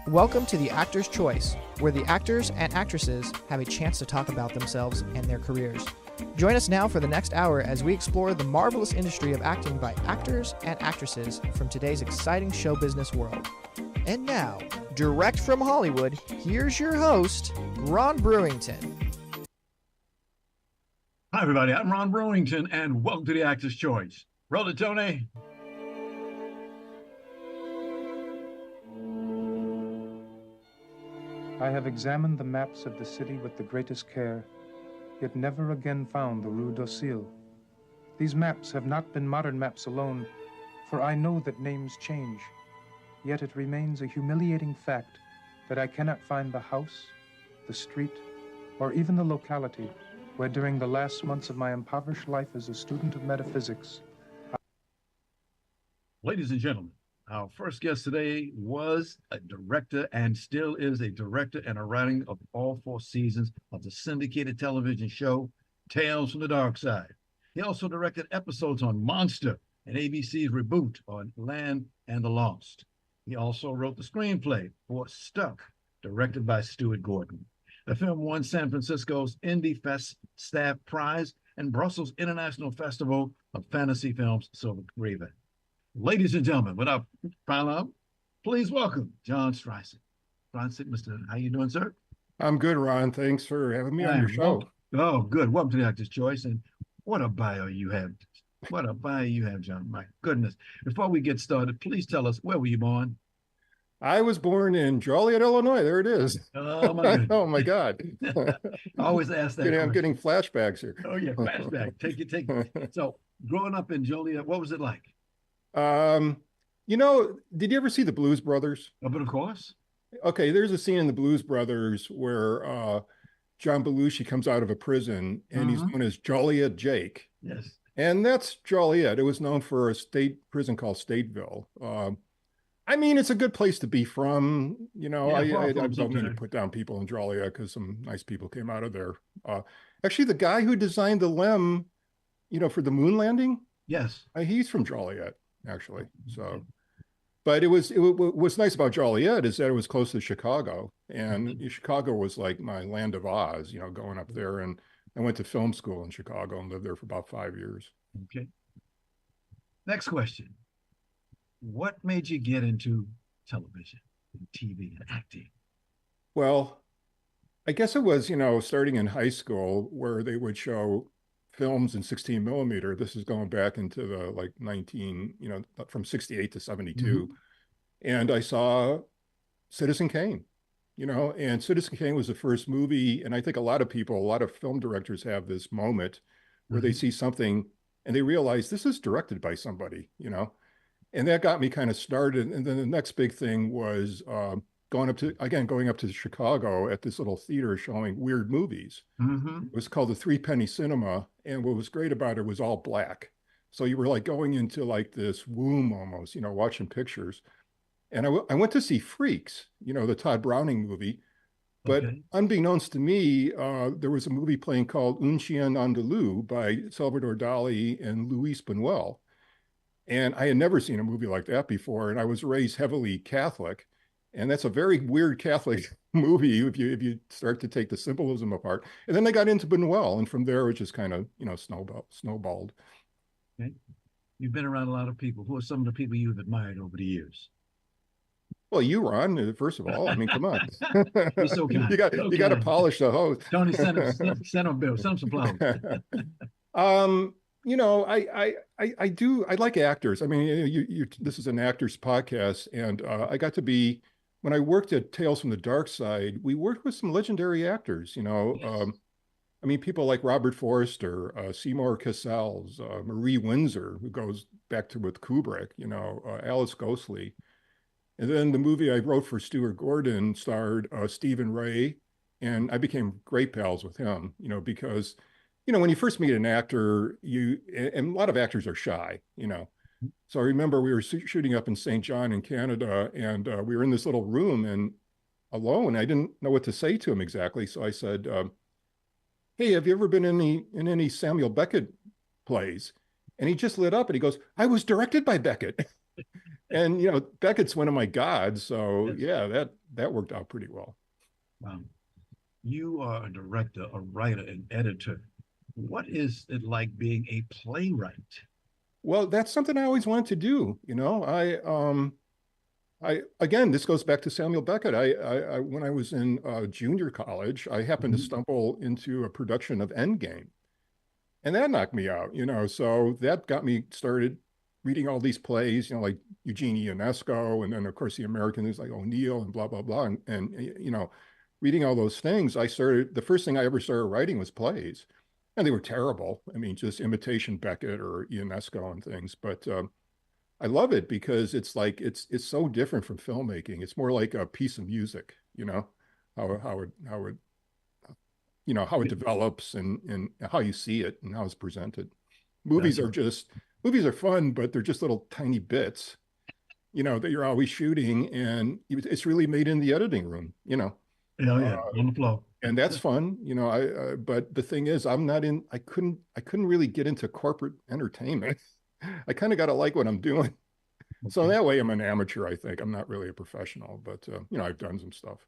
Welcome to The Actor's Choice, where the actors and actresses have a chance to talk about themselves and their careers. Join us now for the next hour as we explore the marvelous industry of acting by actors and actresses from today's exciting show business world. And now, direct from Hollywood, here's your host, Ron Brewington. Hi, everybody. I'm Ron Brewington, and welcome to The Actor's Choice. Roll it, Tony. I have examined the maps of the city with the greatest care, yet never again found the Rue d'Auxil. These maps have not been modern maps alone, for I know that names change. Yet it remains a humiliating fact that I cannot find the house, the street, or even the locality where during the last months of my impoverished life as a student of metaphysics. Ladies and gentlemen, our first guest today was a director and still is a director and a writing of all 4 seasons of the syndicated television show Tales from the Dark Side. He also directed episodes on Monster and ABC's reboot on Land and the Lost. He also wrote the screenplay for Stuck, directed by Stuart Gordon. The film won San Francisco's Indie Fest Staff Prize and Brussels International Festival of Fantasy Films Silver Raven. Ladies and gentlemen, without follow-up, please welcome John Strysik. Mr. How you doing, sir? I'm good, Ron. Thanks for having me on your show. Oh, good. Welcome to the Actor's Choice. And what a bio you have. What a bio you have, John. My goodness. Before we get started, please tell us, where were you born? I was born in Joliet, Illinois. There it is. Oh, my goodness. Oh, my God. I always ask that. I'm getting flashbacks here. Oh, yeah, flashback. Take it. So, growing up in Joliet, what was it like? Did you ever see the Blues Brothers? Oh, but of course. Okay, there's a scene in the Blues Brothers where John Belushi comes out of a prison and he's known as Joliet Jake. Yes. And that's Joliet. It was known for a state prison called Stateville. It's a good place to be from. I don't mean to put down people in Joliet because some nice people came out of there. Actually, the guy who designed the LEM, for the moon landing, yes, he's from Joliet, actually. So, but what's nice about Joliet is that it was close to Chicago, and Chicago was like my land of Oz. Going up there, and I went to film school in Chicago and lived there for about 5 years. Okay. Next question. What made you get into television, and TV, and acting? Well, I guess it was, starting in high school where they would show films in 16 millimeter. This is going back into the from 68 to 72. And I saw Citizen Kane, and Citizen Kane was the first movie. And I think a lot of film directors have this moment where they see something and they realize this is directed by somebody, and that got me kind of started. And then the next big thing was going up to Chicago at this little theater showing weird movies. It was called the Three Penny Cinema. And what was great about it was all black. So you were like going into like this womb almost, watching pictures. And I went to see Freaks, the Todd Browning movie. But unbeknownst to me, there was a movie playing called Un Chien Andalou by Salvador Dali and Luis Buñuel. And I had never seen a movie like that before. And I was raised heavily Catholic. And that's a very weird Catholic movie if you start to take the symbolism apart. And then I got into Buñuel, and from there it just kind of snowballed. Okay. You've been around a lot of people. Who are some of the people you've admired over the years? Well, you, Ron, first of all. I mean, come on. You're so kind. You got to polish the hose. Tony, send him Bill. Send him some flowers. I like actors. I mean, this is an actors podcast, and I got to be. When I worked at Tales from the Dark Side, we worked with some legendary actors, Yes. People like Robert Forster, Seymour Cassels, Marie Windsor, who goes back to with Kubrick, Alice Ghostley. And then the movie I wrote for Stuart Gordon starred Stephen Ray, and I became great pals with him, because, when you first meet an actor, and a lot of actors are shy, So I remember we were shooting up in St. John in Canada, and we were in this little room and alone. I didn't know what to say to him exactly. So I said, hey, have you ever been in any Samuel Beckett plays? And he just lit up and he goes, I was directed by Beckett. And, Beckett's one of my gods. So yeah, that worked out pretty well. You are a director, a writer, an editor. What is it like being a playwright? Well, that's something I always wanted to do. I again, this goes back to Samuel Beckett. I when I was in junior college, I happened to stumble into a production of Endgame, and that knocked me out. So that got me started reading all these plays. Like Eugene Ionesco, and then of course the Americans like O'Neill and blah blah blah, and reading all those things. The first thing I ever started writing was plays, and they were terrible. I mean, just imitation Beckett or Ionesco and things, but. I love it because it's like it's so different from filmmaking. It's more like a piece of music, how it develops and how you see it and how it's presented. Movies are fun, but they're just little tiny bits, that you're always shooting, and it's really made in the editing room, Yeah, on the floor. and that's fun, but the thing is, I couldn't really get into corporate entertainment. I kind of got to like what I'm doing. Okay. So that way I'm an amateur, I think. I'm not really a professional, but, I've done some stuff.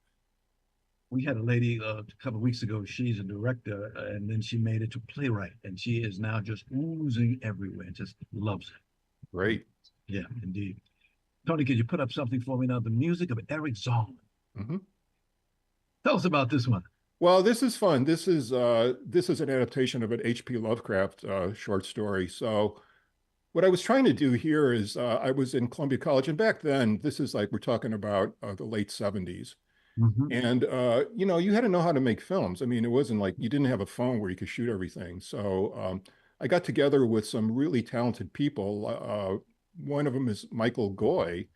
We had a lady a couple of weeks ago. She's a director, and then she made it to playwright, and she is now just oozing everywhere. Just loves it. Great. Yeah, indeed. Tony, could you put up something for me now? The music of Eric Zahn. Mm-hmm. Tell us about this one. Well, this is fun. This is an adaptation of an H.P. Lovecraft short story. So what I was trying to do here is I was in Columbia College, and back then, this is like we're talking about the late 70s. Mm-hmm. And, you had to know how to make films. I mean, it wasn't like you didn't have a phone where you could shoot everything. So I got together with some really talented people. One of them is Michael Goy,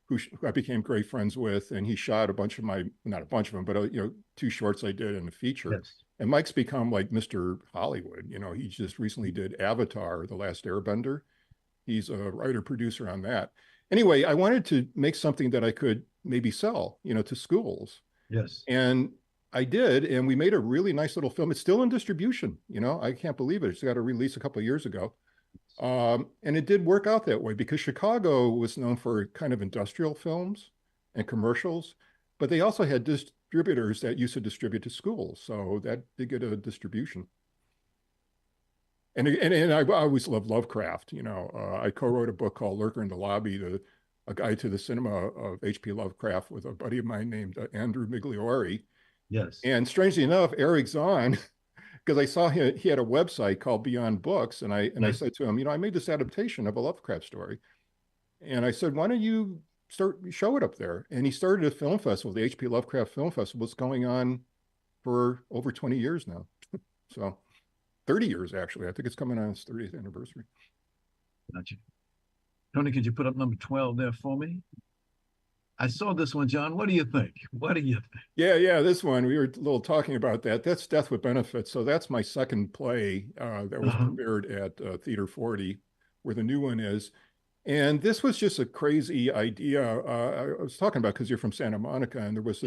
who I became great friends with, and he shot not a bunch of them, but, 2 shorts I did and a feature. Yes. And Mike's become like Mr. Hollywood. He just recently did Avatar, The Last Airbender. He's a writer producer on that. Anyway, I wanted to make something that I could maybe sell, to schools. Yes. And I did, and we made a really nice little film. It's still in distribution. I can't believe it. It's got a release a couple of years ago. And it did work out that way because Chicago was known for kind of industrial films and commercials, but they also had distributors that used to distribute to schools. So that did get a distribution. And I always loved Lovecraft. I co-wrote a book called Lurker in the Lobby, a guide to the cinema of H.P. Lovecraft with a buddy of mine named Andrew Migliori. Yes. And strangely enough, Eric Zahn, because I saw he had a website called Beyond Books, and I said to him, I made this adaptation of a Lovecraft story, and I said, why don't you show it up there? And he started a film festival, the H.P. Lovecraft Film Festival. It's going on for over 20 years now, so 30 years actually. I think it's coming on its 30th anniversary. Gotcha. Tony, could you put up number 12 there for me? I saw this one, John. What do you think? Yeah, this one. We were a little talking about that. That's Death with Benefits. So that's my second play that was premiered at Theater 40, where the new one is. And this was just a crazy idea. I was talking about because you're from Santa Monica, and there was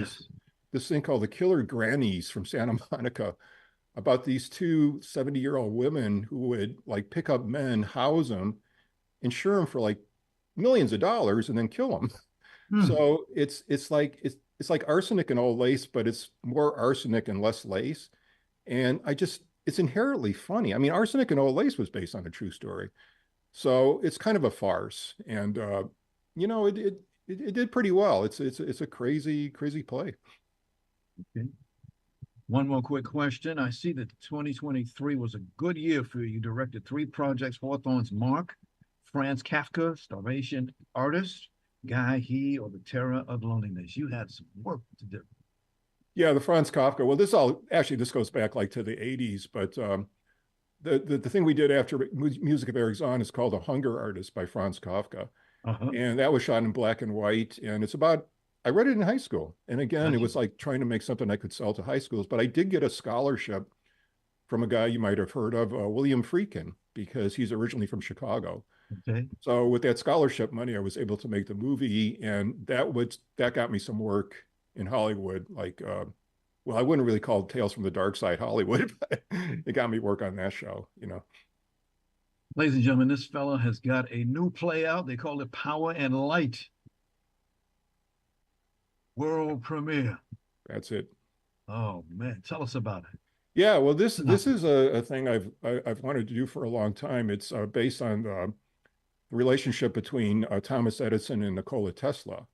this thing called the Killer Grannies from Santa Monica, about these 2 70-year-old women who would like pick up men, house them, insure them for like millions of dollars, and then kill them. So it's like arsenic and old lace, but it's more arsenic and less lace. And it's inherently funny. I mean, Arsenic and Old Lace was based on a true story. So it's kind of a farce. And it did pretty well. It's a crazy, crazy play. Okay. One more quick question. I see that 2023 was a good year for you. You directed 3 projects: Hawthorne's Mark, Franz Kafka, Starvation Artist, Guy He, or The Terror of Loneliness. You had some work to do. Yeah, the Franz Kafka. Well, this goes back like to the 80s, but the thing we did after Music of Eric Zahn is called A Hunger Artist by Franz Kafka. And that was shot in black and white. And I read it in high school. And again, It was like trying to make something I could sell to high schools. But I did get a scholarship from a guy you might have heard of, William Friedkin, because he's originally from Chicago. Okay. So with that scholarship money, I was able to make the movie, and that got me some work in Hollywood. Like, I wouldn't really call it Tales from the Dark Side Hollywood, but it got me work on that show. Ladies and gentlemen, this fella has got a new play out. They call it Power and Light. World premiere. That's it. Oh man, tell us about it. Yeah, well, this Synopsis. is a thing I've wanted to do for a long time. It's based on the relationship between Thomas Edison and Nikola Tesla.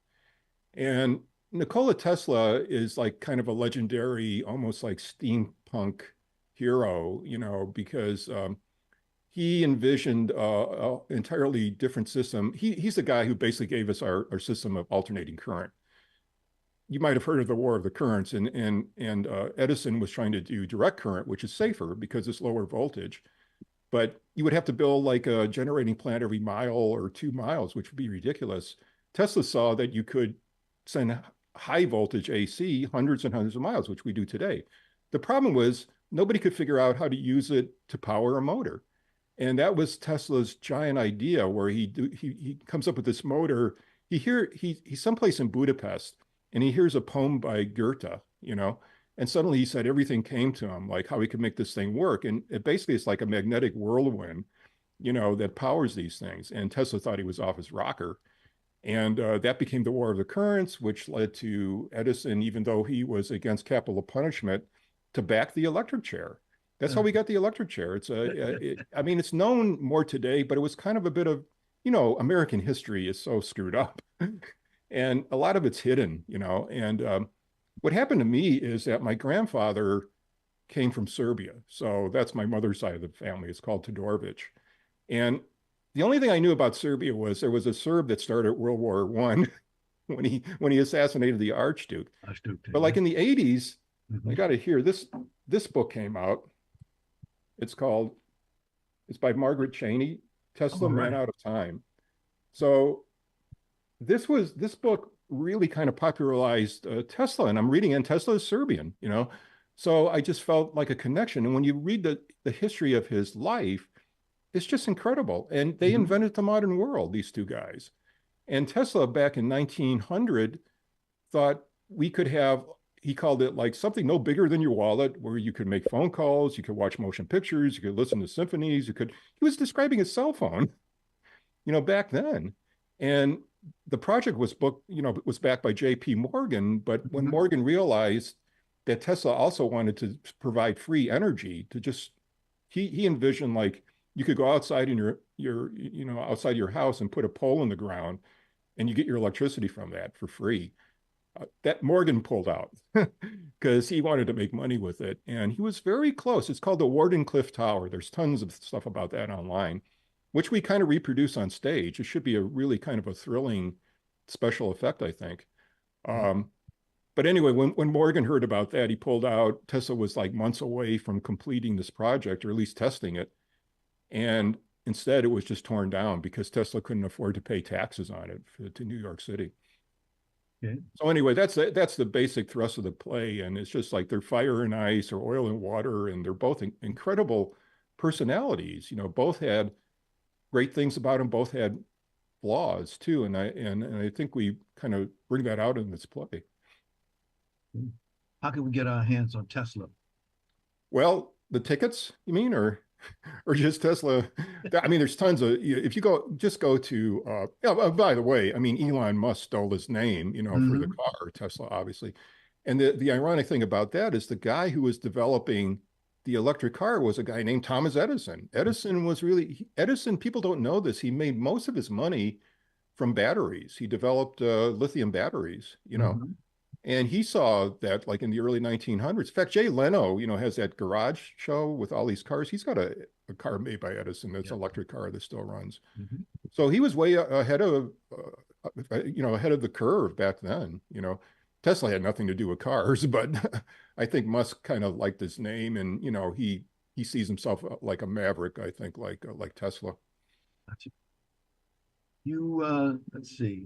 And Nikola Tesla is like kind of a legendary, almost like steampunk hero, because he envisioned an entirely different system. He's the guy who basically gave us our system of alternating current. You might have heard of the War of the Currents, and Edison was trying to do direct current, which is safer because it's lower voltage. But you would have to build like a generating plant every mile or 2 miles, which would be ridiculous. Tesla saw that you could send high voltage AC hundreds and hundreds of miles, which we do today. The problem was nobody could figure out how to use it to power a motor. And that was Tesla's giant idea, where he comes up with this motor. He's someplace in Budapest, and he hears a poem by Goethe, and suddenly he said everything came to him, like how he could make this thing work. And it's like a magnetic whirlwind, that powers these things. And Tesla thought he was off his rocker. And that became the War of the Currents, which led to Edison, even though he was against capital punishment, to back the electric chair. That's how we got the electric chair. It's known more today, but it was kind of a bit of, American history is so screwed up. And a lot of it's hidden, and what happened to me is that my grandfather came from Serbia. So that's my mother's side of the family. It's called Todorovic. And the only thing I knew about Serbia was there was a Serb that started World War I when he assassinated the Archduke. But like in the 80s, I got to hear this book came out. It's by Margaret Cheney, Tesla, Man Out of Time. So this book really kind of popularized Tesla, and I'm reading, and Tesla is Serbian, so I just felt like a connection. And when you read the history of his life, it's just incredible. And they invented the modern world, these two guys. And Tesla back in 1900 thought we could have, he called it like something no bigger than your wallet, where you could make phone calls, you could watch motion pictures, you could listen to symphonies, he was describing a cell phone, back then. And the project was was backed by J.P. Morgan, but when Morgan realized that Tesla also wanted to provide free energy he envisioned like you could go outside in outside your house and put a pole in the ground and you get your electricity from that for free. That Morgan pulled out because he wanted to make money with it. And he was very close. It's called the Wardenclyffe Tower. There's tons of stuff about that online, which we kind of reproduce on stage. It should be a really kind of a thrilling special effect, I think. But anyway, when Morgan heard about that, he pulled out. Tesla was like months away from completing this project, or at least testing it. And instead, it was just torn down because Tesla couldn't afford to pay taxes on it to New York City. Okay. So anyway, that's the basic thrust of the play. And it's just like they're fire and ice or oil and water, and they're both incredible personalities. Both had great things about them, both had flaws too. And I think we kind of bring that out in this play. How can we get our hands on Tesla? Well, the tickets, you mean, or just Tesla? There's tons of, if you go to, by the way, Elon Musk stole his name, for the car, Tesla, obviously. And the ironic thing about that is the guy who was developing the electric car was a guy named Thomas Edison. Edison, people don't know this. He made most of his money from batteries. He developed lithium batteries, and he saw that like in the early 1900s. In fact, Jay Leno, has that garage show with all these cars. He's got a car made by Edison. That's an electric car that still runs. So he was way ahead of, ahead of the curve back then. Tesla had nothing to do with cars, but I think Musk kind of liked his name, and he sees himself like a maverick. I think like Tesla. Let's see.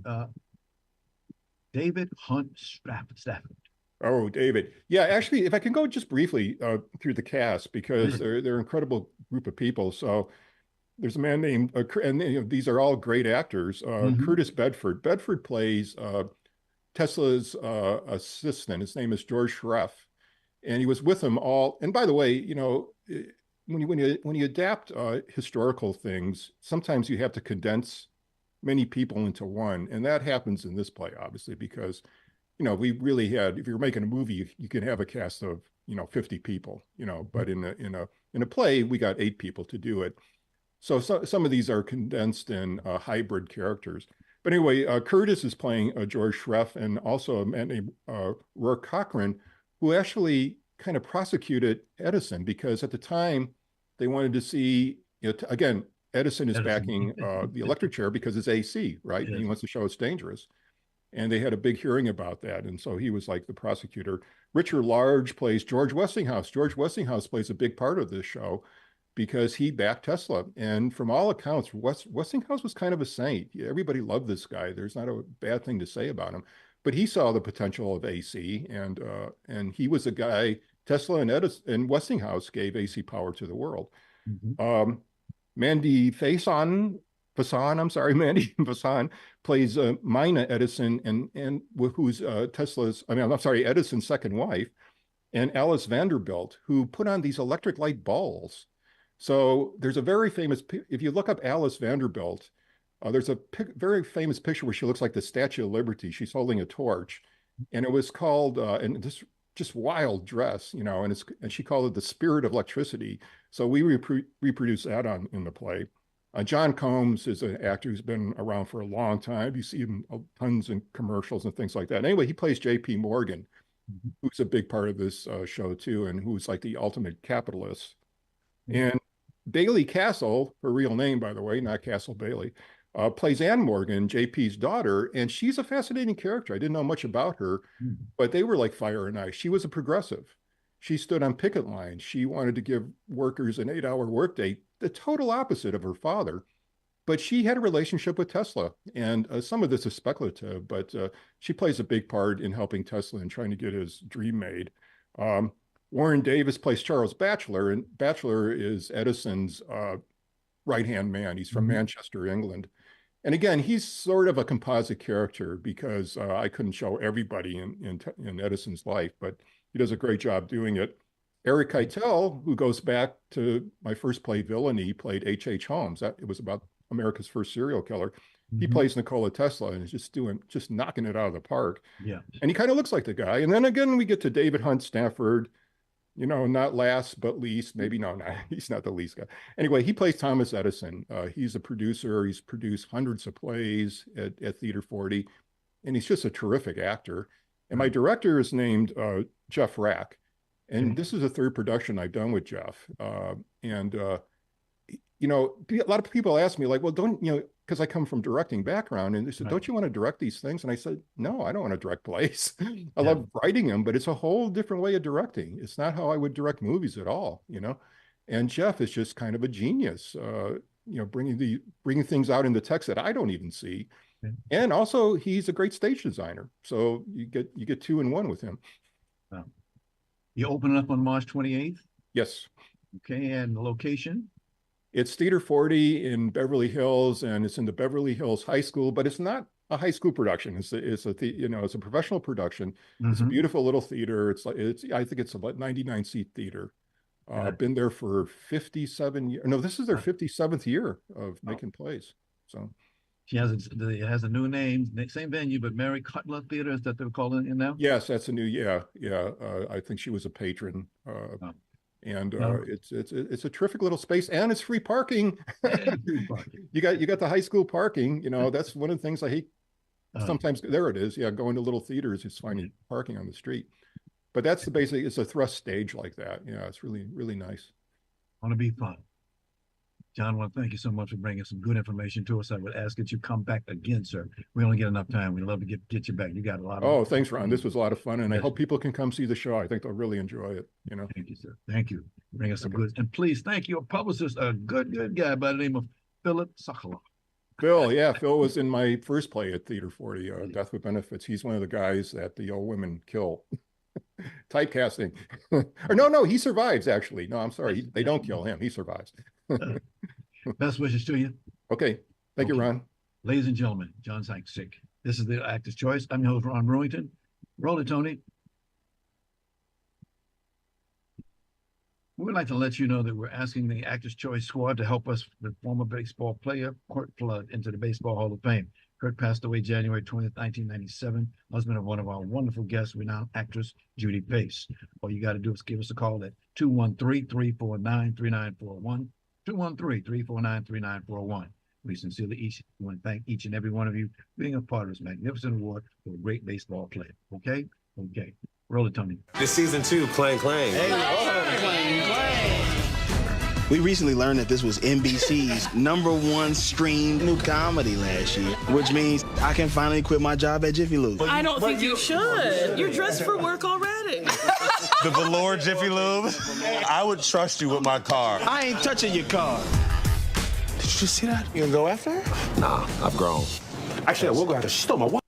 David Hunt Stafford. Oh, David. Yeah, actually, if I can go just briefly through the cast, because they're an incredible group of people. So there's a man named, and these are all great actors. Curtis Bedford. Bedford plays Tesla's assistant. His name is George Schreff, and he was with him all. And by the way, when you adapt historical things, sometimes you have to condense many people into one, and that happens in this play, obviously, because we really had, if you're making a movie, you can have a cast of, 50 people, but in a play, we got 8 people to do it. So some of these are condensed in hybrid characters. But anyway, Curtis is playing George Schreff, and also a man named Rourke Cochran, who actually kind of prosecuted Edison, because at the time they wanted to see, again, Edison is backing the electric chair because it's AC, right? Yes. And he wants to show it's dangerous. And they had a big hearing about that. And so he was like the prosecutor. Richard Large plays George Westinghouse. George Westinghouse plays a big part of this show because he backed Tesla. And from all accounts, Westinghouse was kind of a saint. Everybody loved this guy. There's not a bad thing to say about him. But he saw the potential of AC, and he was a guy, Tesla and Edison and Westinghouse gave AC power to the world. Mm-hmm. Mandy Faison, Mandy Faison plays Mina Edison, and who's Edison's second wife, and Alice Vanderbilt, who put on these electric light balls. So there's a very famous, if you look up Alice Vanderbilt, there's a very famous picture where she looks like the Statue of Liberty. She's holding a torch, and it was called, and this just wild dress, and she called it the spirit of electricity. So we reproduce that in the play. John Combs is an actor who's been around for a long time. You see him tons in commercials and things like that. Anyway, he plays J.P. Morgan, mm-hmm. who's a big part of this show too, and who's like the ultimate capitalist. Mm-hmm. And Bailey Castle, her real name, by the way, not Castle Bailey, plays Ann Morgan, JP's daughter, and she's a fascinating character. I didn't know much about her, but they were like fire and ice. She was a progressive. She stood on picket lines. She wanted to give workers an 8-hour workday, the total opposite of her father. But she had a relationship with Tesla, and some of this is speculative, but she plays a big part in helping Tesla and trying to get his dream made. Warren Davis plays Charles Batchelor, and Batchelor is Edison's right-hand man. He's from mm-hmm. Manchester, England. And again, he's sort of a composite character because I couldn't show everybody in Edison's life, but he does a great job doing it. Eric Keitel, who goes back to my first play, Villainy, played H.H. Holmes. It was about America's first serial killer. Mm-hmm. He plays Nikola Tesla and is just knocking it out of the park. Yeah. And he kind of looks like the guy. And then again, we get to David Hunt Stafford, not last but least, maybe no, he's not the least guy. Anyway, he plays Thomas Edison. He's a producer. He's produced hundreds of plays at Theater 40, and he's just a terrific actor. And my director is named Jeff Rack. And this is the third production I've done with Jeff. A lot of people ask me like, well, because I come from directing background, and they said, don't you want to direct these things? And I said, no, I don't want to direct plays. I love writing them, but it's a whole different way of directing. It's not how I would direct movies at all, And Jeff is just kind of a genius, bringing things out in the text that I don't even see. Yeah. And also he's a great stage designer. So you get 2 in 1 with him. Wow. You open it up on March 28th? Yes. Okay, and the location? It's Theater 40 in Beverly Hills, and it's in the Beverly Hills High School, but it's not a high school production. It's a professional production. Mm-hmm. It's a beautiful little theater. I think it's a 99 seat theater. Been there for 57 years. No, this is their 57th year of making plays. So it has a new name, same venue, but Mary Cutler Theater, is that they're calling it now? Yes, that's a new, yeah. I think she was a patron. And it's a terrific little space, and it's free parking. You got the high school parking. That's one of the things I hate. Sometimes there it is. Yeah, going to little theaters is finding parking on the street. But that's the basic. It's a thrust stage like that. Yeah, it's really, really nice. Want to be fun. John, I want to thank you so much for bringing some good information to us. I would ask that you come back again, sir. We only get enough time. We'd love to get you back. You got a lot of. Oh, thanks, Ron. This was a lot of fun, and I hope people can come see the show. I think they'll really enjoy it. Thank you, sir. Thank you. Bring us some good. And please thank your publicist, a good guy by the name of Philip Sokolov. Phil, yeah, Phil was in my first play at Theater 40, Death with Benefits. He's one of the guys that the old women kill. Typecasting. Or no, he survives, actually. No, I'm sorry. They don't kill him. He survives. Best wishes to you. Okay. Thank you, Ron. Ladies and gentlemen, John Strysik. This is the Actor's Choice. I'm your host, Ron Brewington. Roll it, Tony. We'd like to let you know that we're asking the Actor's Choice squad to help us with former baseball player Court Flood into the Baseball Hall of Fame. Kurt passed away January 20th, 1997. Husband of one of our wonderful guests, renowned actress Judy Pace. All you got to do is give us a call at 213-349-3941. 213-349-3941. We sincerely want to thank each and every one of you for being a part of this magnificent award for a great baseball player. Okay? Okay. Roll it, Tony. This season 2, Clang Clang. Hey, Clang Clang. We recently learned that this was NBC's #1 streamed new comedy last year, which means I can finally quit my job at Jiffy Lube. I don't think you should. You're dressed for work already. The velour Jiffy Lube. I would trust you with my car. I ain't touching your car. Did you just see that? You gonna go after her? Nah, I've grown. Actually, I will go after her. She stole my wallet.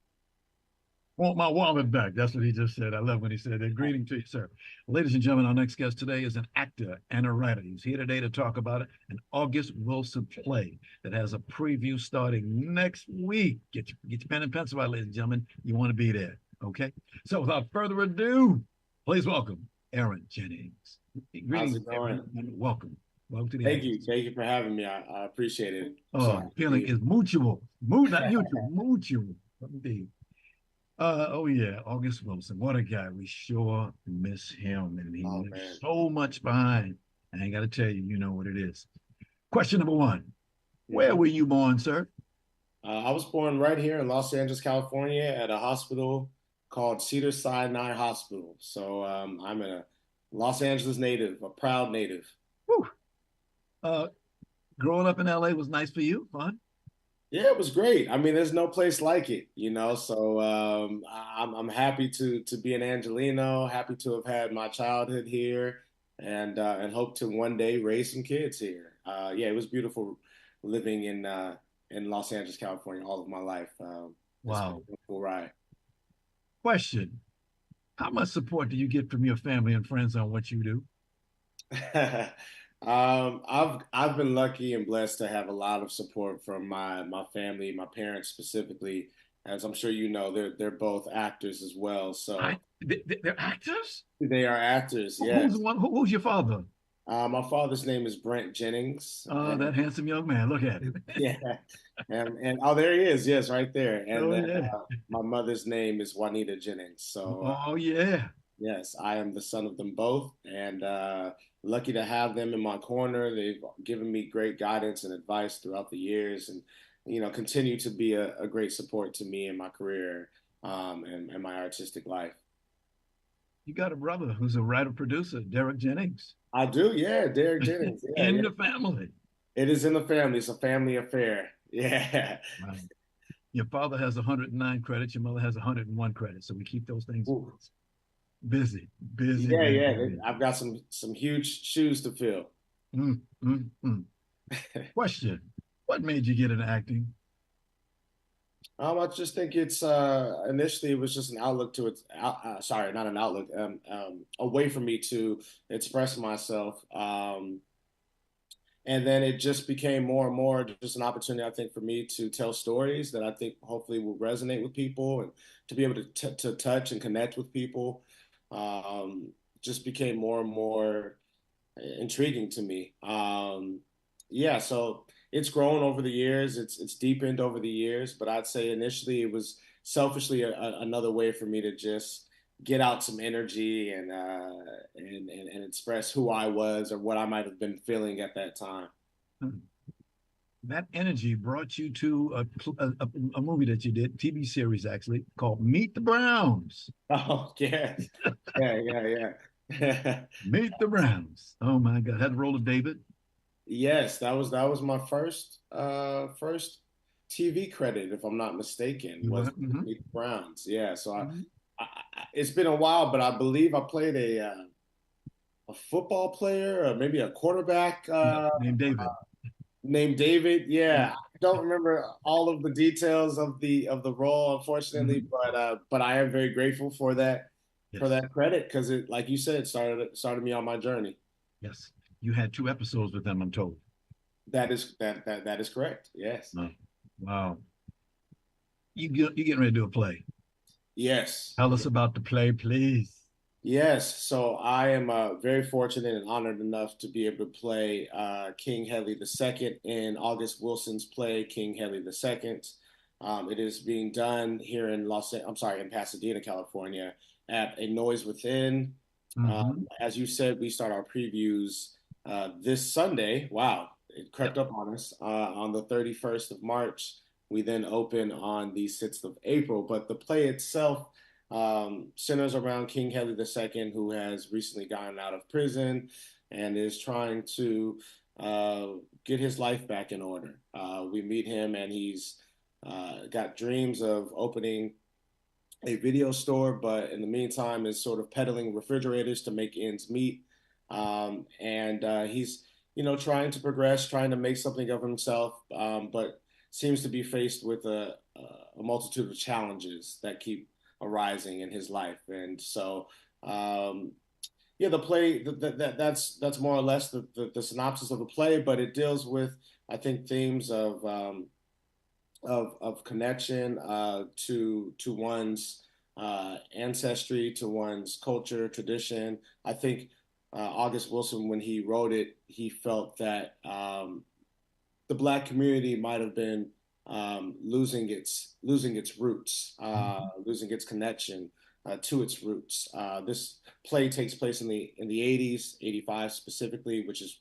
Want my wallet back. That's what he just said. I love when he said that. Greeting to you, sir. Ladies and gentlemen, our next guest today is an actor and a writer. He's here today to talk about an August Wilson play that has a preview starting next week. Get your pen and pencil out, ladies and gentlemen. You want to be there, okay? So without further ado, please welcome Aaron Jennings. How's it going? Welcome. Welcome to the Thank you. Thank you for having me. I appreciate it. Oh, feeling is mutual. Not mutual, mutual. Indeed. Oh yeah, August Wilson. What a guy. We sure miss him. And he leaves so much behind. I ain't got to tell you, you know what it is. Question number 1. Where were you born, sir? I was born right here in Los Angeles, California at a hospital called Cedars-Sinai Hospital. So I'm a Los Angeles native, a proud native. Whew. Growing up in LA was nice for you? Fun? Yeah, it was great. I mean, there's no place like it, you know. So I'm happy to be an Angelino, happy to have had my childhood here, and hope to one day raise some kids here. Yeah, it was beautiful living in Los Angeles, California, all of my life. Wow, beautiful ride. Question: how much support do you get from your family and friends on what you do? I've been lucky and blessed to have a lot of support from my family, my parents specifically. As I'm sure you know, they're both actors as well. So they're actors? They are actors. Yes. Who's your father? My father's name is Brent Jennings. Oh, that handsome young man. Look at him. Yeah. And oh, there he is. Yes, right there. And yeah. My mother's name is Juanita Jennings. So oh yeah. Yes, I am the son of them both, and lucky to have them in my corner. They've given me great guidance and advice throughout the years, and continue to be a great support to me in my career and my artistic life. You got a brother who's a writer-producer, Derek Jennings. I do, yeah, Derek Jennings. Yeah, the family. It is in the family. It's a family affair. Yeah. Wow. Your father has 109 credits. Your mother has 101 credits. So we keep those things busy. Yeah. I've got some huge shoes to fill. Question: what made you get into acting? I just think it's initially it was just an outlook to it. Sorry, not an outlook. A way for me to express myself. And then it just became more and more just an opportunity, I think, for me to tell stories that I think hopefully will resonate with people, and to be able to touch and connect with people. Just became more and more intriguing to me. Yeah, so it's grown over the years. It's deepened over the years, but I'd say initially it was selfishly another way for me to just get out some energy and express who I was or what I might have been feeling at that time. That energy brought you to a movie that you did, TV series actually, called Meet the Browns. Oh, yes. Yeah. Meet the Browns. Oh my God. Had the role of David? Yes, that was my first TV credit, if I'm not mistaken, was Meet the Browns. Yeah, so I it's been a while, but I believe I played a football player or maybe a quarterback named David. Named David, yeah. I don't remember all of the details of the role, unfortunately, but I am very grateful for that credit, because it, like you said, started me on my journey. Yes, you had 2 episodes with them, I'm told. That is correct. Yes. Oh, wow. You getting ready to do a play? Yes. Tell us about the play, please. Yes, so I am very fortunate and honored enough to be able to play King Hedley II in August Wilson's play, King Hedley II. It is being done here in in Pasadena, California, at A Noise Within. As you said, we start our previews this Sunday. Wow, it crept up on us on the 31st of March. We then open on the 6th of April. But the play itself centers around King Henry II, who has recently gotten out of prison and is trying to get his life back in order. We meet him, and he's got dreams of opening a video store, but in the meantime is sort of peddling refrigerators to make ends meet. He's, trying to progress, trying to make something of himself, but seems to be faced with a multitude of challenges that keep arising in his life. And so, the play that's more or less the synopsis of the play, but it deals with, I think, themes of connection to one's ancestry, to one's culture, tradition. I think August Wilson, when he wrote it, he felt that the Black community might have been losing its roots, losing its connection to its roots. This play takes place in the 80s, 85 specifically, which is,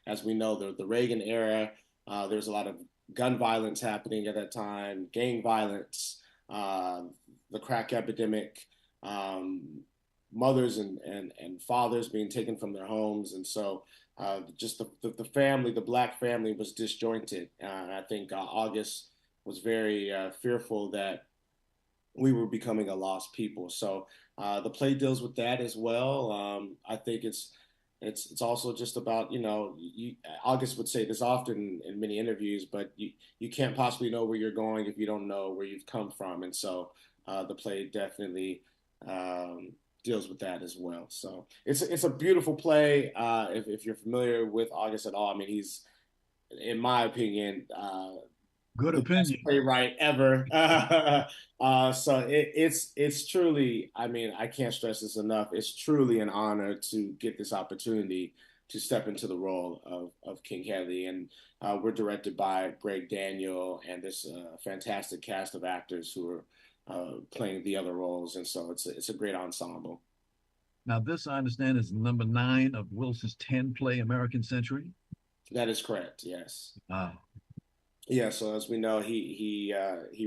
as we know, the Reagan era. There's a lot of gun violence happening at that time, gang violence, the crack epidemic, mothers and fathers being taken from their homes. And so just the family, the Black family, was disjointed. I think August was very fearful that we were becoming a lost people. So the play deals with that as well. I think it's also just about, August would say this often in many interviews, but you can't possibly know where you're going if you don't know where you've come from. And so the play definitely deals with that as well. So it's a beautiful play. If you're familiar with August at all, I mean, he's, in my opinion, good opinion, playwright ever. So it's truly, I mean, I can't stress this enough. It's truly an honor to get this opportunity to step into the role of King Henry. And we're directed by Greg Daniel and this fantastic cast of actors who are playing the other roles. And so it's a great ensemble. Now, this, I understand, is number 9 of Wilson's 10-play American Century. That is correct, yes. Wow. Yeah, so as we know, he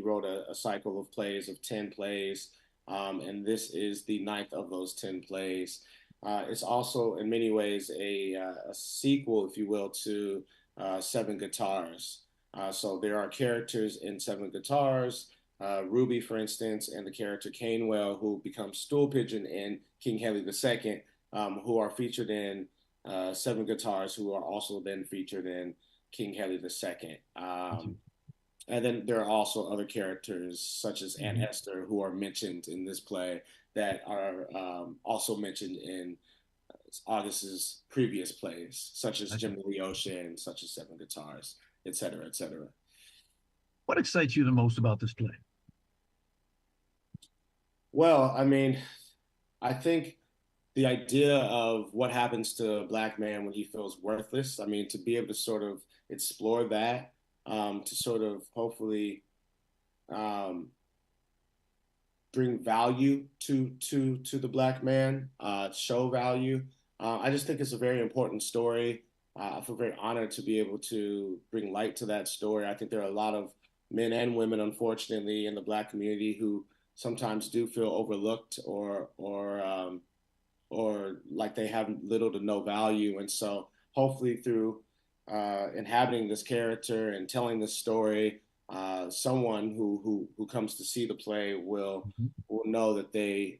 wrote a cycle of plays of 10 plays, and this is the 9th of those 10 plays. It's also, in many ways, a sequel, if you will, to Seven Guitars. So there are characters in Seven Guitars, Ruby, for instance, and the character Canewell, who becomes Stool Pigeon in King Henry II, who are featured in Seven Guitars, who are also then featured in King Henry II. And then there are also other characters such as Aunt Esther who are mentioned in this play that are also mentioned in August's previous plays, such as Jim of the Ocean, such as Seven Guitars, et cetera, et cetera. What excites you the most about this play? Well, I mean, I think the idea of what happens to a Black man when he feels worthless, I mean, to be able to sort of explore that, to sort of hopefully bring value to the Black man, show value. I just think it's a very important story. I feel very honored to be able to bring light to that story. I think there are a lot of men and women, unfortunately, in the Black community who sometimes do feel overlooked or like they have little to no value. And so hopefully through inhabiting this character and telling this story, someone who comes to see the play will know that they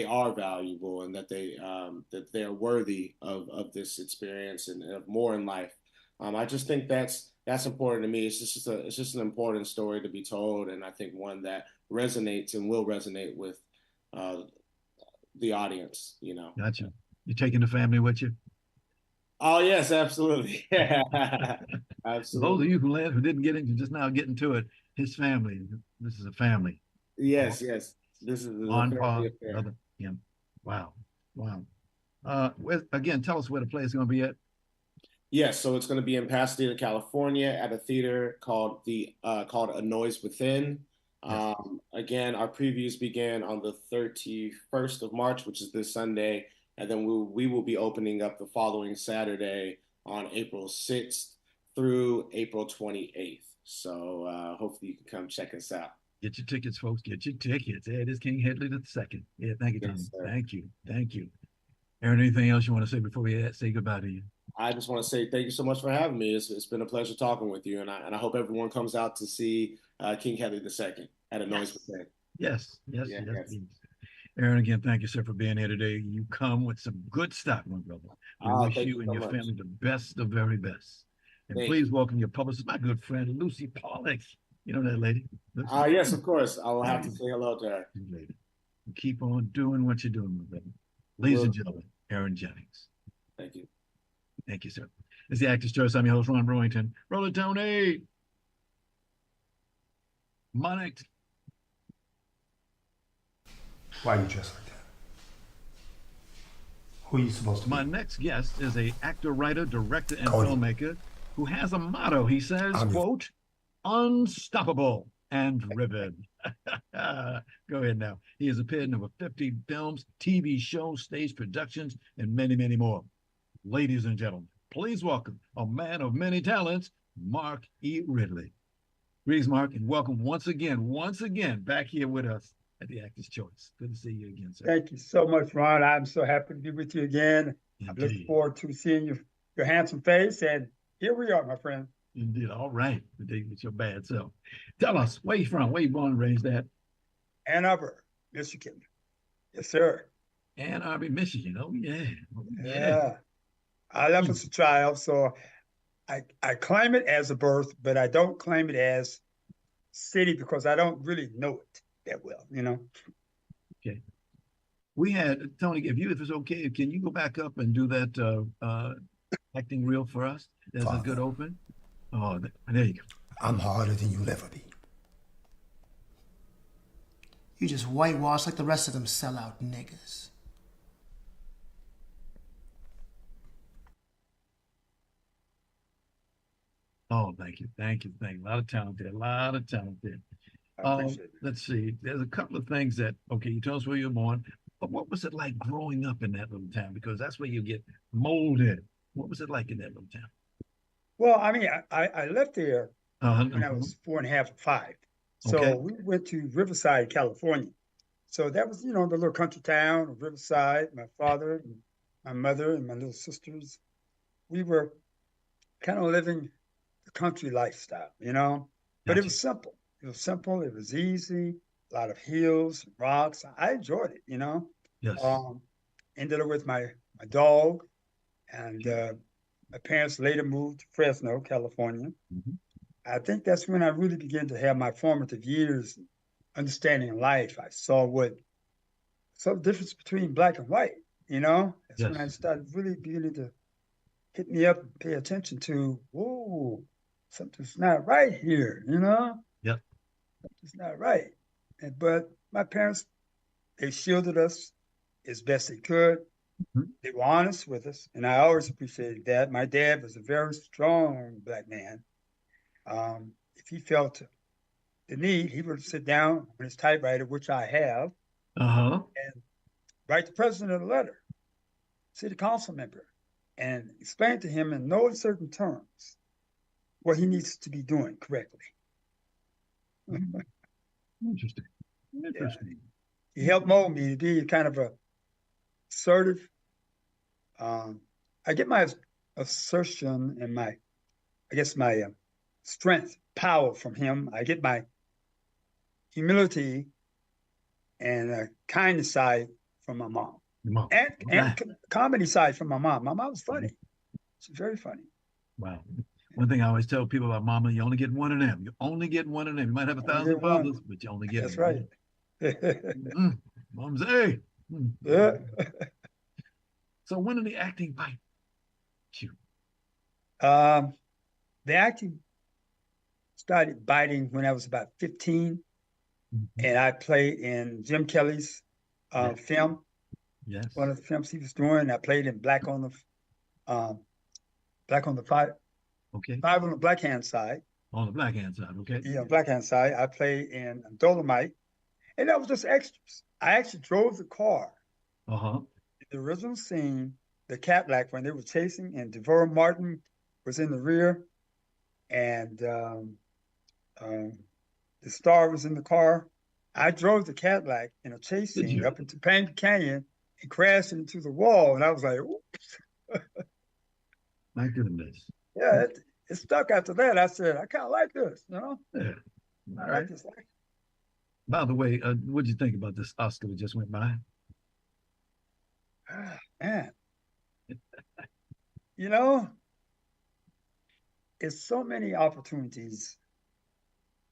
are valuable and that they are worthy of this experience and of more in life. I just think that's important to me. It's just an important story to be told, and I think one that resonates and will resonate with the audience. Gotcha. You taking the family with you? Oh yes, absolutely. Absolutely. Those of you who didn't get into just now getting to it, his family. This is a family. Yes. This is on par. Yeah. Wow. Again, tell us where the play is going to be at. Yes, so it's going to be in Pasadena, California, at a theater called A Noise Within. Yes. Again, our previews begin on the 31st of March, which is this Sunday, and then we will be opening up the following Saturday on April 6th through April 28th. So hopefully you can come check us out. Get your tickets, folks. Get your tickets. It is King Headley II. Yeah, thank you, Tom. Yes, sir. Thank you. Thank you. Aaron, anything else you want to say before we say goodbye to you? I just want to say thank you so much for having me. It's been a pleasure talking with you, and I hope everyone comes out to see King Headley II at a noise percent. Yes. Aaron, again, thank you, sir, for being here today. You come with some good stuff, my brother. We wish you and your family the best, the very best. And please welcome your publicist, my good friend, Lucy Pollock. You know that lady? Yes, of course. I will have to say hello to her. Lady. Keep on doing what you're doing, my brother. Ladies and gentlemen, Aaron Jennings. Thank you. Thank you, sir. It's the Actor's Choice. I'm your host, Ron Brewington. Roll it, Tony. Monix. Why are you dressed like that? Who are you supposed to be? My next guest is a actor, writer, director, and filmmaker who has a motto. He says, quote, unstoppable and driven. Go ahead now. He has appeared in over 50 films, TV shows, stage productions, and many, many more. Ladies and gentlemen, please welcome a man of many talents, Mark E. Ridley. Greetings, Mark, and welcome once again, back here with us at the Actor's Choice. Good to see you again, sir. Thank you so much, Ron. I'm so happy to be with you again. Indeed. I'm looking forward to seeing your handsome face, and here we are, my friend. Indeed. All right. With your bad self. Tell us, where you from? Where you born and raised at? Ann Arbor, Michigan. Yes, sir. Ann Arbor, Michigan. Oh, yeah. Yeah. I left as a child, so I claim it as a birth, but I don't claim it as city because I don't really know it that well, you know. Okay. We had, Tony, if it's okay, can you go back up and do that acting reel for us? That's a good open. Oh, there you go. I'm harder than you'll ever be. You just whitewash like the rest of them sellout niggas. Oh, thank you. A lot of talent there. Let's see. There's a couple of things that, okay, you tell us where you're born, but what was it like growing up in that little town? Because that's where you get molded. What was it like in that little town? Well, I mean, I left there when I was 4.5 or 5. So we went to Riverside, California. So that was, you know, the little country town of Riverside. My father, and my mother, and my little sisters, we were kind of living the country lifestyle, you know. But it was simple. It was simple. It was easy. A lot of hills, rocks. I enjoyed it, you know. Yes. Ended up with my dog, and my parents later moved to Fresno, California. Mm-hmm. I think that's when I really began to have my formative years, understanding life. I saw the difference between black and white, you know. That's when I started really beginning to hit me up and pay attention to, whoa, something's not right here, you know? Yep. Something's not right. But my parents, they shielded us as best they could. Mm-hmm. They were honest with us, and I always appreciated that. My dad was a very strong black man. If he felt the need, he would sit down on his typewriter, which I have, and write the president a letter, city council member, and explain to him in no uncertain terms what he needs to be doing correctly. Interesting. Yeah. He helped mold me to be kind of a assertive. I get my assertion and my strength, power from him. I get my humility and kindness side from my mom. And comedy side from my mom. My mom was funny. She's very funny. Wow. One thing I always tell people about mama, you only get one of them. You only get one of them. You might have 1,000 fathers, but you only get one. That's right. Mom's A. Yeah. So when did the acting bite you? The acting started biting when I was about 15, and I played in Jim Kelly's film. Yes. One of the films he was doing. I played in Black on the Five. Okay. 5 on the Black Hand Side. On the black hand side, okay? Yeah, black hand side. I played in Dolomite, and that was just extras. I actually drove the car. Uh-huh. The original scene, the Cadillac, when they were chasing, and Devorah Martin was in the rear, and um, the star was in the car. I drove the Cadillac in a chase Did scene you? up into Painted Canyon and crashed into the wall, and I was like, oops. My goodness. Yeah, it stuck after that. I said, I kind of like this, Yeah. All I right. like this. By the way, what did you think about this Oscar that just went by? Man, you know, it's so many opportunities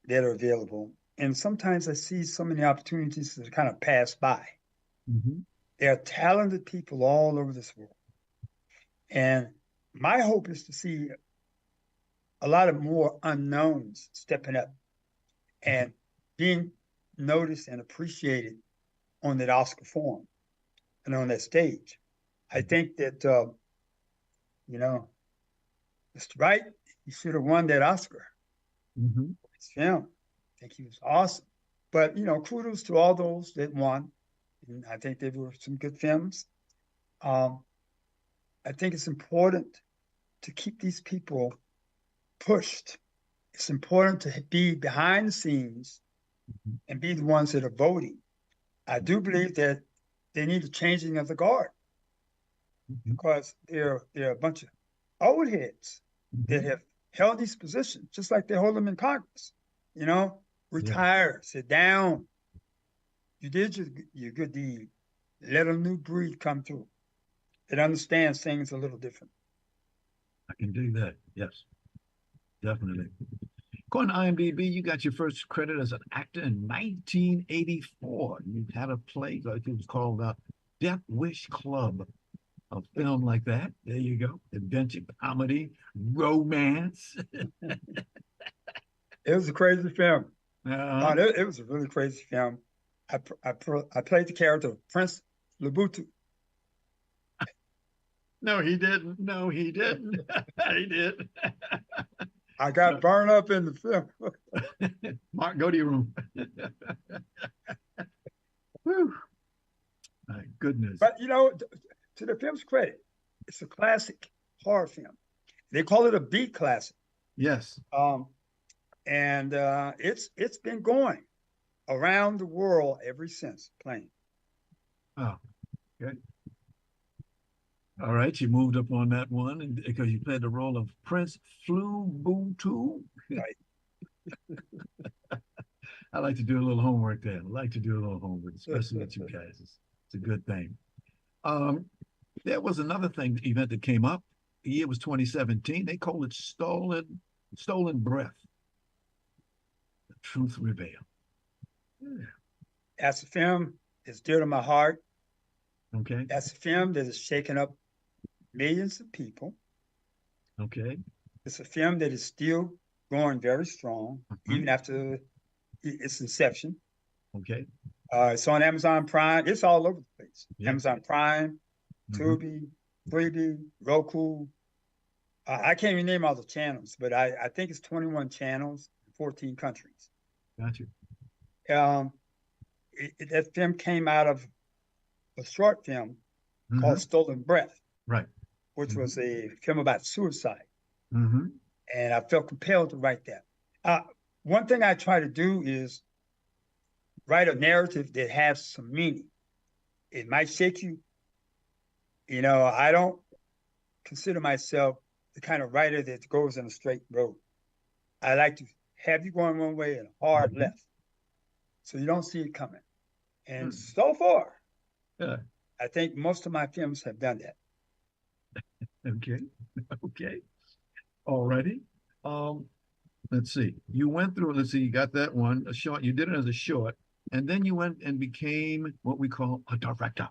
that are available. And sometimes I see so many opportunities that kind of pass by. Mm-hmm. There are talented people all over this world. And my hope is to see a lot of more unknowns stepping up and being noticed and appreciated on that Oscar forum and on that stage. I think that, you know, Mr. Wright, he should have won that Oscar. Mm-hmm. His film. I think he was awesome. But, kudos to all those that won. And I think they were some good films. I think it's important to keep these people pushed. It's important to be behind the scenes and be the ones that are voting. I do believe that they need a changing of the guard because there are a bunch of old heads that have held these positions, just like they hold them in Congress. Retire, sit down. You did your good deed. Let a new breed come through that understands things a little different. I can do that. Yes, definitely. According to IMDb, you got your first credit as an actor in 1984. You had a play, like it was called Death Wish Club, a film like that. There you go. Adventure, comedy, romance. It was a crazy film. Uh-huh. It was a really crazy film. I played the character of Prince Labutu. No, he didn't. No, he didn't. He did. I got burned up in the film. Mark, go to your room. Whew. My goodness. But to the film's credit, it's a classic horror film. They call it a B classic. Yes. And it's been going around the world ever since playing. Oh, good. All right, you moved up on that one, and because you played the role of Prince Flubutu. Right. I like to do a little homework there. I like to do a little homework, especially with you guys. It's a good thing. There was another event that came up. The year was 2017. They called it Stolen Breath. The Truth Revealed. Yeah. That's a film that's dear to my heart. Okay. That's a film that has shaken up millions of people. Okay. It's a film that is still going very strong, even after its inception. Okay. It's on Amazon Prime. It's all over the place. Yeah. Amazon Prime, Tubi, Freebie, Roku. I can't even name all the channels, but I think it's 21 channels, 14 countries. Got you. That film came out of a short film called Stolen Breath. Right. Which was a film about suicide. Mm-hmm. And I felt compelled to write that. One thing I try to do is write a narrative that has some meaning. It might shake you. I don't consider myself the kind of writer that goes in a straight road. I like to have you going one way and a hard left, so you don't see it coming. And so far, I think most of my films have done that. Okay. All righty. Let's see. You got that one, a short. You did it as a short, and then you went and became what we call a director.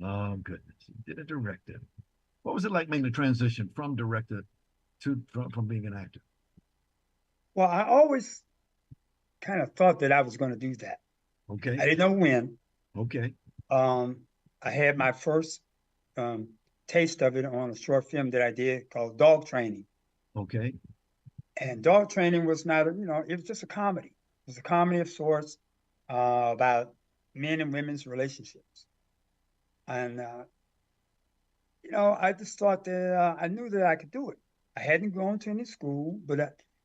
Oh, goodness. You did a director. What was it like making the transition from director from being an actor? Well, I always kind of thought that I was going to do that. Okay. I didn't know when. Okay. I had my first taste of it on a short film that I did called Dog Training. Okay. And Dog Training was not, it was just a comedy. It was a comedy of sorts about men and women's relationships. And, I just thought that I knew that I could do it. I hadn't gone to any school, but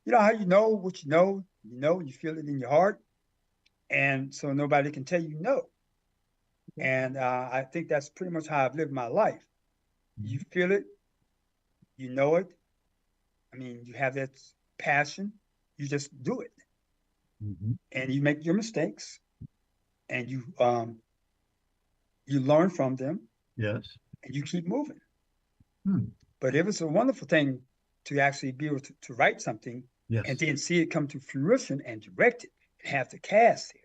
you know how you know what you feel it in your heart. And so nobody can tell you no. And I think that's pretty much how I've lived my life. You feel it, you know it. I mean, you have that passion, you just do it. And you make your mistakes and you learn from them. Yes. And you keep moving. But it was a wonderful thing to actually be able to write something and then see it come to fruition and direct it and have the cast there.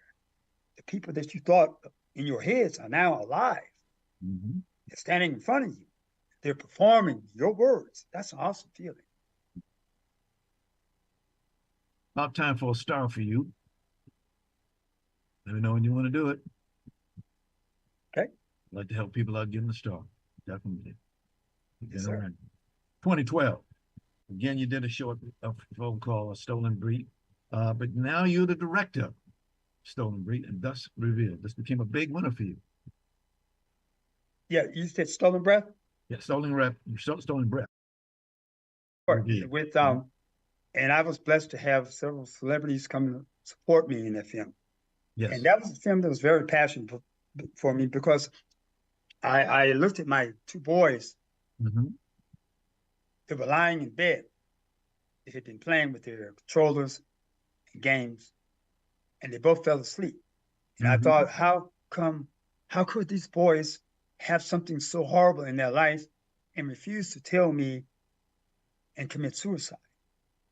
The people that you thought in your heads are now alive. They're standing in front of you. They're performing your words. That's an awesome feeling. About time for a star for you. Let me know when you want to do it. Okay. I'd like to help people out getting a star. Definitely. Yes, sir. 2012. Again, you did a film called Stolen Breed. But now you're the director of Stolen Breed and thus revealed. This became a big winner for you. Yeah, you said Stolen Breath? Yeah, Stolen Breath. With and I was blessed to have several celebrities come to support me in that film. Yes. And that was a film that was very passionate for me because I looked at my two boys. They were lying in bed. They had been playing with their controllers and games, and they both fell asleep. And I thought, how could these boys have something so horrible in their life and refuse to tell me and commit suicide?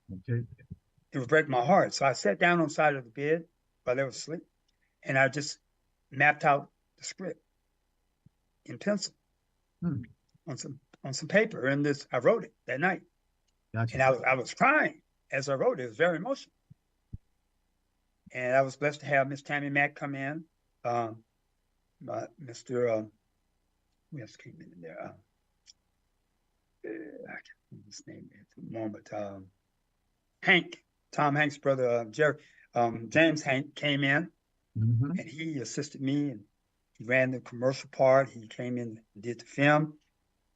Okay. It would break my heart. So I sat down on the side of the bed while they were asleep, and I just mapped out the script in pencil on some paper. And I wrote it that night. Gotcha. And I was crying as I wrote it. It was very emotional. And I was blessed to have Miss Tammy Mack come in. Mr. Who else came in there? I can't remember his name at the moment. Hank, Tom Hanks' brother, James Hank came in, and he assisted me, and he ran the commercial part. He came in and did the film,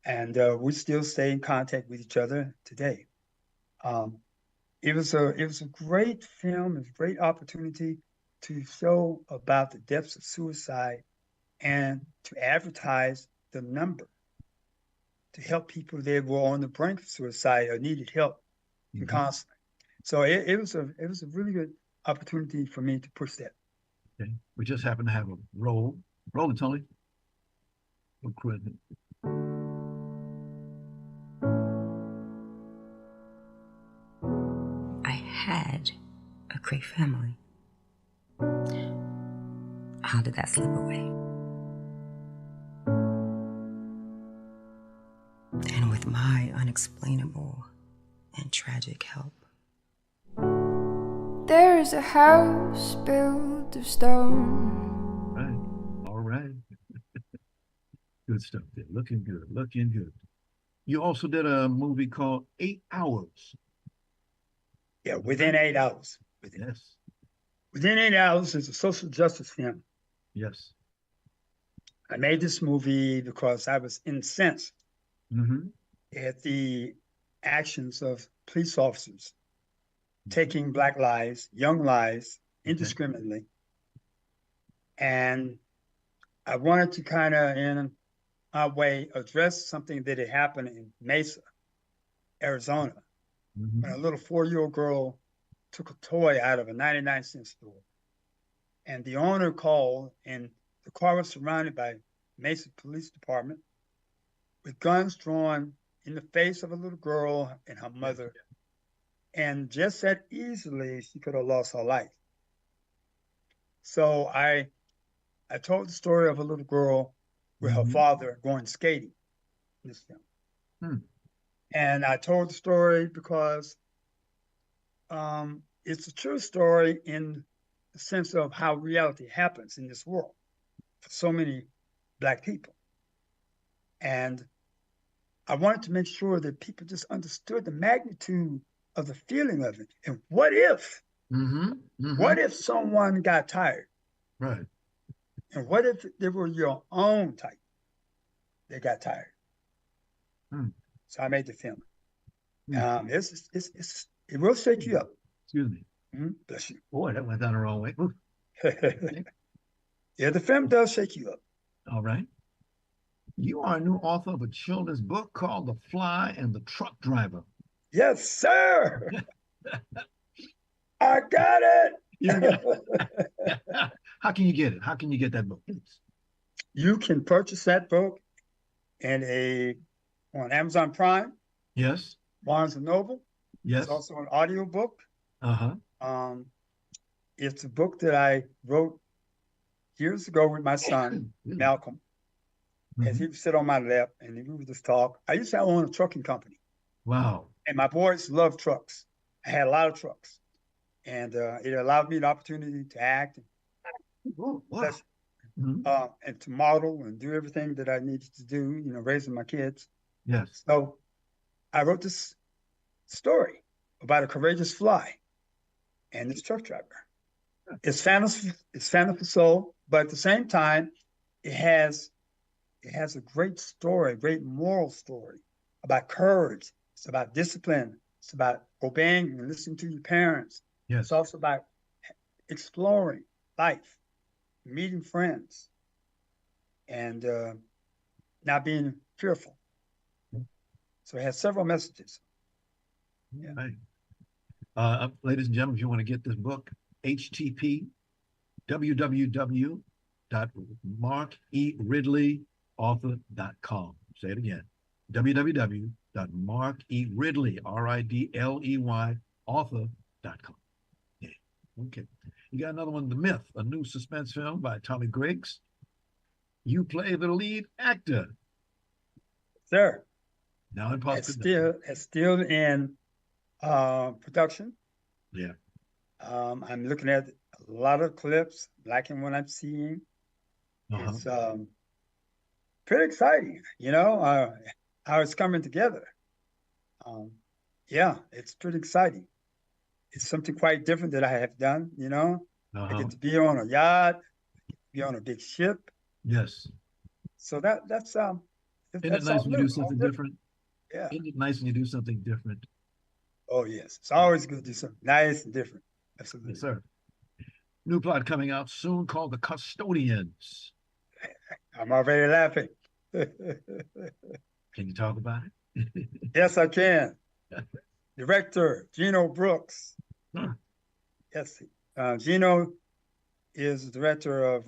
and we still stay in contact with each other today. It was a great film, it was a great opportunity to show about the depths of suicide and to advertise the number to help people that were on the brink of suicide or needed help in counseling. So it was a really good opportunity for me to push that. Okay. We just happen to have a roll. Rolling, Tony. I had a great family. How did that slip away? And with my unexplainable and tragic help. There is a house built of stone. All right. Good stuff there. Looking good. You also did a movie called 8 Hours. Yeah, Within 8 Hours. Within 8 Hours is a social justice film. Yes. I made this movie because I was incensed at the actions of police officers taking Black lives, young lives, indiscriminately. And I wanted to kind of, in a way, address something that had happened in Mesa, Arizona, when a little 4-year-old girl took a toy out of a 99-cent store. And the owner called, and the car was surrounded by Mesa Police Department with guns drawn in the face of a little girl and her mother. And just that easily, she could have lost her life. So I told the story of a little girl with her father going skating in this film. And I told the story because it's a true story in the sense of how reality happens in this world for so many Black people. And I wanted to make sure that people just understood the magnitude of the feeling of it. And what if? What if someone got tired? Right. And what if they were your own type that got tired? So I made the film. It will shake you up. Excuse me. Bless you. Boy, that went down the wrong way. Yeah, the film does shake you up. All right. You are a new author of a children's book called The Fly and the Truck Driver. Yes, sir. I got it. How can you get it? How can you get that book, please? You can purchase that book on Amazon Prime. Yes. Barnes and Noble. Yes. It's also an audio book. Uh-huh. It's a book that I wrote years ago with my son, Malcolm. As he would sit on my lap and we would just talk. I used to own a trucking company. Wow. And my boys loved trucks. I had a lot of trucks. And it allowed me the opportunity to act and to model and do everything that I needed to do, raising my kids. Yes. So I wrote this story about a courageous fly and this truck driver. It's fantasy soul, but at the same time, it has a great story, a great moral story about courage. It's about discipline. It's about obeying and listening to your parents. Yes. It's also about exploring life, meeting friends, and not being fearful. So it has several messages. Yeah. Right. Ladies and gentlemen, if you want to get this book, http www.markeridleyauthor.com. Say it again. www.markeridley, author.com. Yeah. Okay. You got another one, The Myth, a new suspense film by Tommy Griggs. You play the lead actor. Sir. Now in post it's still in production. Yeah. I'm looking at a lot of clips, liking what I'm seeing. It's pretty exciting, how it's coming together. Yeah, it's pretty exciting. It's something quite different that I have done, I get to be on a yacht, be on a big ship. Yes. So that's Isn't it nice when you do something different? Yeah. Isn't it nice when you do something different? Oh, yes. It's always good to do something nice and different. Absolutely. Yes, sir. New plot coming out soon called The Custodians. I'm already laughing. Can you talk about it? Yes, I can. Director, Gino Brooks. Yes. Gino is the director of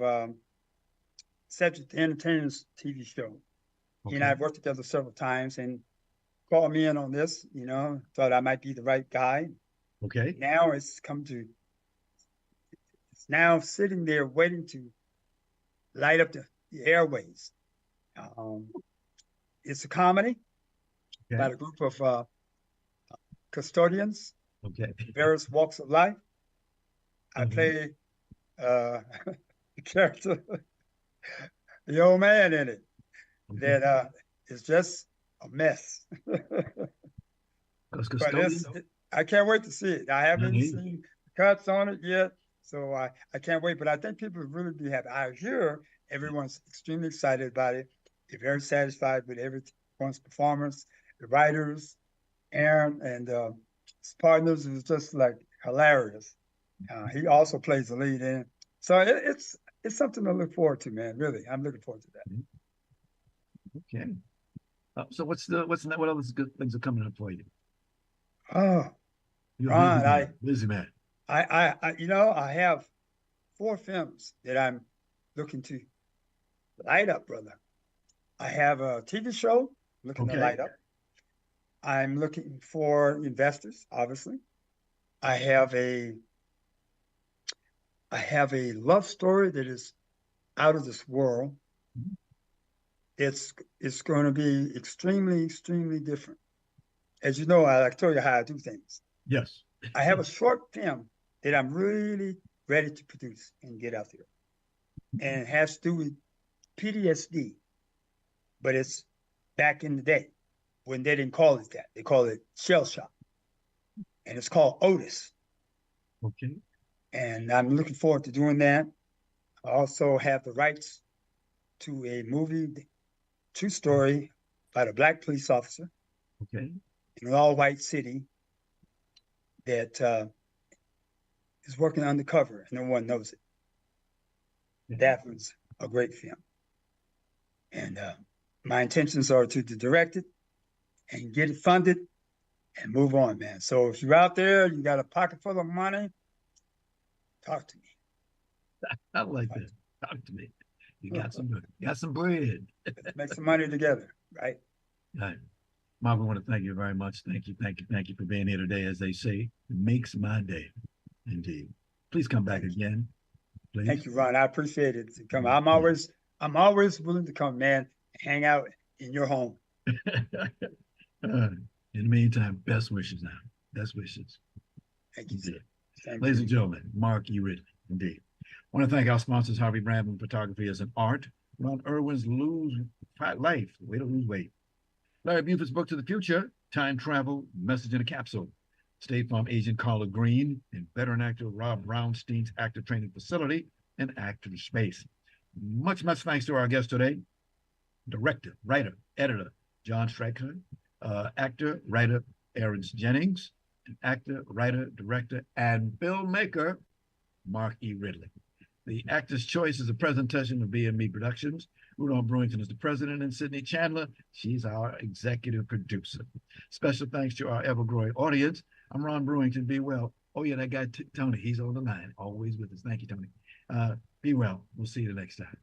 Cedric the Entertainer's TV show. He and I have worked together several times and called me in on this, thought I might be the right guy. Okay. Now it's now sitting there waiting to light up the airways. It's a comedy about a group of custodians, various walks of life. I play the character, the old man in it, that is just a mess. But I can't wait to see it. I haven't seen cuts on it yet, so I can't wait. But I think people will really be happy. I hear everyone's extremely excited about it. They're very satisfied with everyone's performance. The writers, Aaron, and his partners is just like hilarious. He also plays the lead in it. So it's something to look forward to, man. Really, I'm looking forward to that. Okay. So what other good things are coming up for you? Oh, You're Ron, busy man. I have 4 films that I'm looking to light up, brother. I have a TV show looking to light up. I'm looking for investors, obviously. I have a love story that is out of this world. It's going to be extremely, extremely different. As you know, I like to tell you how I do things. Yes. I have a short film that I'm really ready to produce and get out there. And it has to do with PTSD, but it's back in the day when they didn't call it that. They call it shell shock. and it's called Otis. Okay. And I'm looking forward to doing that. I also have the rights to a movie, true story, about a black police officer Okay. in an all-white city that is working undercover and no one knows it. Yeah. That was a great film. And my intentions are to direct it and get it funded and move on, man. So if you're out there, you got a pocket full of money, talk to me. I like that. Talk to me. You got some bread. Let's make some money together, right? Right. Marv, I want to thank you very much. Thank you for being here today. As they say, it makes my day. Indeed. Please come back again. Please. Thank you, Ron. I appreciate it. I'm always willing to come, man, hang out in your home. In the meantime, best wishes now. Best wishes. Thank you, sir. Ladies and gentlemen, Mark E. Ridley, indeed. I want to thank our sponsors, Harvey Brandman Photography as an art, Ron Irwin's Lose Life, Way to Lose Weight, Larry Buford's book To the Future, Time Travel, Message in a Capsule, State Farm agent Carla Green, and veteran actor Rob Brownstein's actor training facility and Actor Space. Much thanks to our guest today, director, writer, editor, John Strysik, actor, writer, Aaron Jennings, and actor, writer, director, and filmmaker, Mark E. Ridley. The Actor's Choice is a presentation of B&B Productions. Rudolph Brewington is the president, and Sydney Chandler, she's our executive producer. Special thanks to our ever-growing audience. I'm Ron Brewington. Be well. Oh, yeah, that guy, Tony, he's on the line, always with us. Thank you, Tony. Be well. We'll see you the next time.